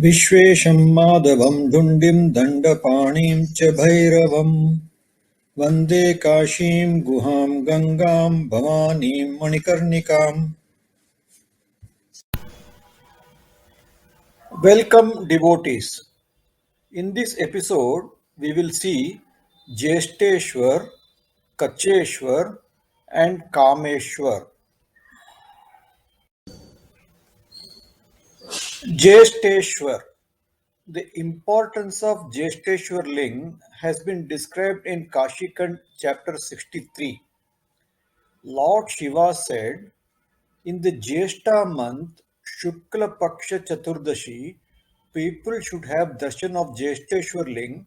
विश्वेशं माधवं धुण्डिं दण्डपाणिं च भैरवम् वन्दे काशीं गुहां गङ्गां भवानीं मणिकर्णिकाम्। Welcome devotees. In this episode, we will see Jeshteshwar, Kacheshwar and Kameshwar. Jeshteshwar. The importance of Jeshteshwar Ling has been described in Kashikand chapter 63. Lord Shiva said, in the Jyeshta month, Shukla Paksha Chaturdashi, people should have darshan of Jeshteshwar Ling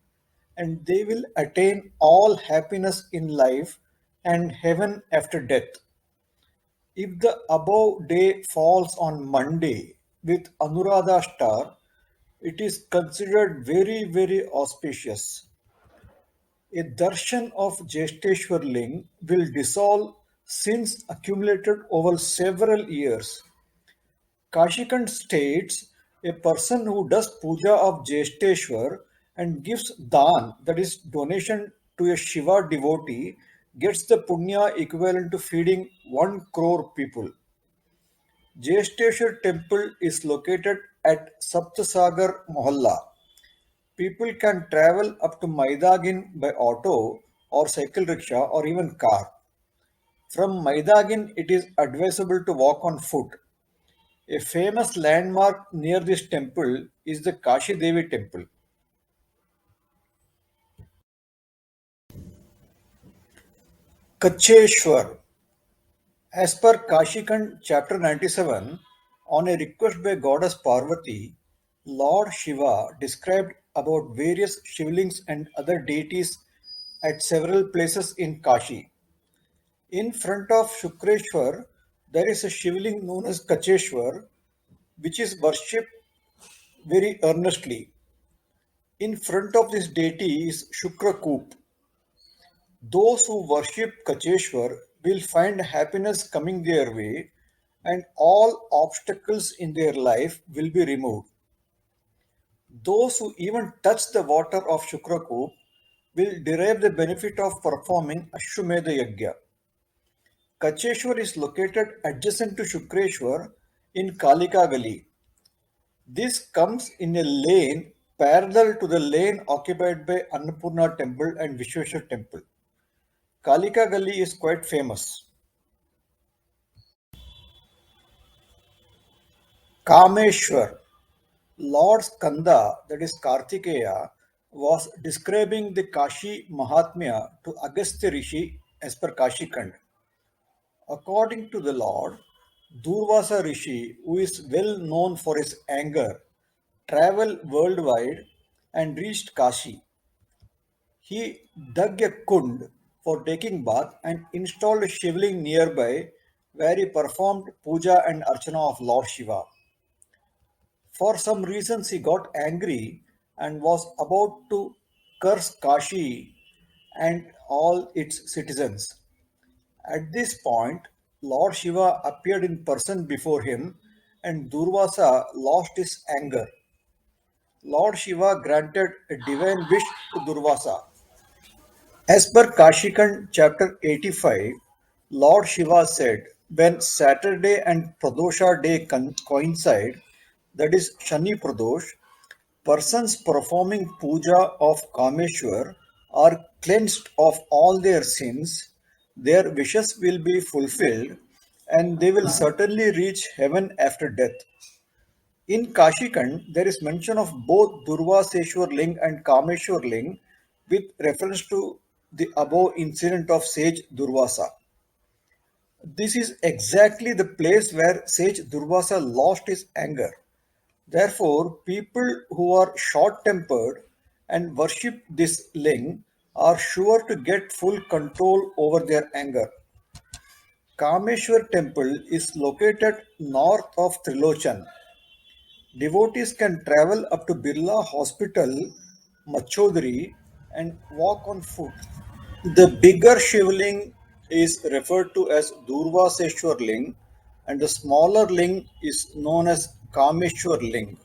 and they will attain all happiness in life and heaven after death. If the above day falls on Monday with Anuradha star, it is considered very auspicious. A darshan of Jeshteshwar Ling will dissolve sins accumulated over several years. Kashikant states a person who does puja of Jeshteshwar and gives dan, that is donation to a Shiva devotee, gets the punya equivalent to feeding 1 crore people. Jeshteshwar temple is located at Saptasagar Mohalla. People can travel up to Maidagin by auto or cycle rickshaw or even car. From Maidagin, it is advisable to walk on foot. A famous landmark near this temple is the Kashi Devi temple. Kacheshwar. As per Kashikand chapter 97, on a request by goddess Parvati, Lord Shiva described about various Shivlings and other deities at several places in Kashi. In front of Shukreshwar, there is a Shivling known as Kacheshwar, which is worshipped very earnestly. In front of this deity is Shukrakoop. Those who worship Kacheshwar will find happiness coming their way and all obstacles in their life will be removed. Those who even touch the water of Shukrakoop will derive the benefit of performing Ashwamedha Yagya. Kacheshwar is located adjacent to Shukreshwar in Kalika Gali. This comes in a lane parallel to the lane occupied by Annapurna temple and Vishweshwar temple. Kalika Gali is quite famous. Kameshwar. Lord Skanda, that is Kartikeya, was describing the Kashi Mahatmya to Agastya Rishi as per Kashikand. According to the Lord, Durvasa Rishi, who is well known for his anger, traveled worldwide and reached Kashi. He dug a kund for taking bath and installed a shivling nearby where he performed puja and archana of Lord Shiva. For some reasons he got angry and was about to curse Kashi and all its citizens. At this point, Lord Shiva appeared in person before him and Durvasa lost his anger. Lord Shiva granted a divine wish to Durvasa. As per Kashikand chapter 85, Lord Shiva said, when Saturday and Pradosha day coincide, that is Shani Pradosh, persons performing puja of Kameshwar are cleansed of all their sins, their wishes will be fulfilled, and they will certainly reach heaven after death. In Kashikand, there is mention of both Durvaseshwar Ling and Kameshwar Ling with reference to the above incident of sage Durvasa. This is exactly the place where sage Durvasa lost his anger. Therefore, people who are short-tempered and worship this ling are sure to get full control over their anger. Kameshwar temple is located north of Trilochan. Devotees can travel up to Birla Hospital, Machodri, and walk on foot. The bigger Shivling is referred to as Durvaseshwar Ling, and the smaller ling is known as Kameshwar Ling.